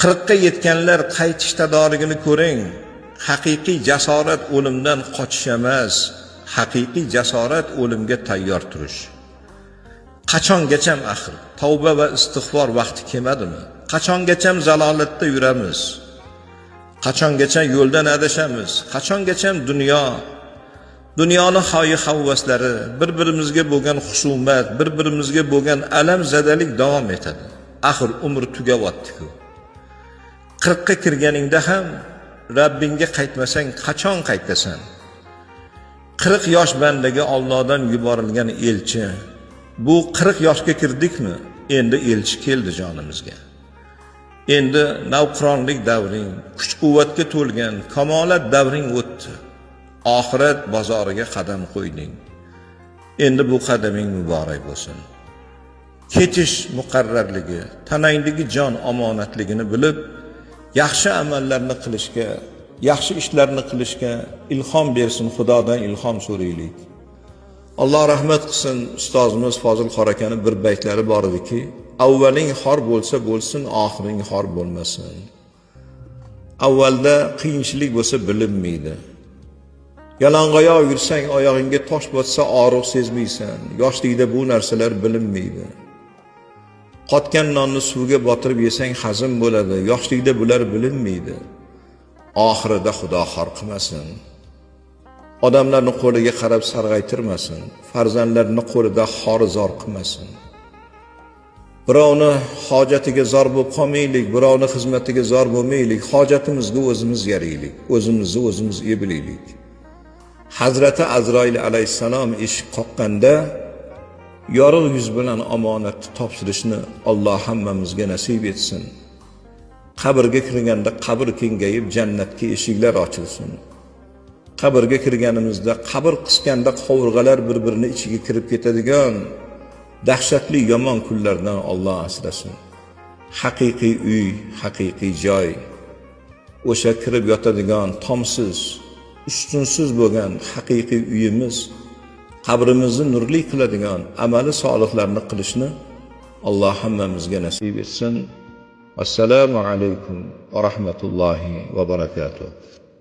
40 ga yetganlar qaytish tadorigini ko'ring. Haqiqiy jasorat o'limdan qochish emas, haqiqiy jasorat o'limga tayyor turish. Qachongacha axir tavba va istig'for vaqti kelmadimi? Qachongacha zalolatda yuramiz? Qachongacha yo'ldan adashamiz? Qachongacha dunyoning hoyi-havvaslari, bir-birimizga bo'lgan husumat, bir-birimizga bo'lgan alam zadalik davom etadi. Axir umr tugayapti-ku. 40 ga kirganingda ham Rabbingga qaytmasang qachon qaytasan? 40 yosh bandaga Allohdan yuborilgan elchi. Bu 40 yoshga kirdikmi? Endi elchi keldi jonimizga. Endi navqironlik davring, kuch-quvvatga to'lgan kamolat davring o'tdi. Oxirat bozoriga qadam qo'yding. Endi bu qadaming muborak bo'lsin. Ketish muqarrarligi, tanangdagi jon omonatligini bilib, yaxshi amallarni qilishga, yaxshi ishlarni qilishga ilhom bersin, Xudodan ilhom so'raylik. Alloh rahmat qilsin, ustozimiz Fozil Qor akaning bir baytlari bor ediki, avvaling xor bo'lsa bo'lsin, oxiring xor bo'lmasin. Avvalda qiyinchilik bo'lsa bilinmaydi. Yalang'oyoq yursang, oyog'ingga tosh botsa og'riq sezmaysan. Yoshlikda bu narsalar bilinmaydi. Qotgan nonni suvga botirib yesang hazm bo'ladi. Yoshlikda bular bilinmaydi. Oxirida Xudo xor qilmasin. Odamlarning qo'liga qarab sarg'aytirmasin. Farzandlarning qo'lida xorizor qilmasin. Birovni hojatiga zor bo'lib qolmaylik, birovni xizmatiga zor bo'lmaylik. Hojatimizga o'zimiz yaraylik, o'zimizni o'zimiz ebilaylik. Hazrati Azroil alayhissalom eshik qoqqanda yorug' yuz bilan omonatni topshirishni Alloh hammamizga nasib etsin. Qabrga kirganda qabr kengayib jannatga eshiklar ochilsin. Qabrga kirganimizda qabr qisganda qovurg'alar bir-birini ichiga kirib ketadigan dahshatli yomon kunlardan Alloh asrasin. Haqiqiy uy, haqiqiy joy, o'sha kirib yotadigan tomsiz, ustunsiz bo'lgan haqiqiy uyimiz, qabrimizni nurli qiladigan amali solihlarni qilishni Alloh hammamizga nasib etsin. Assalomu alaykum va rahmatullohi va barakatuh.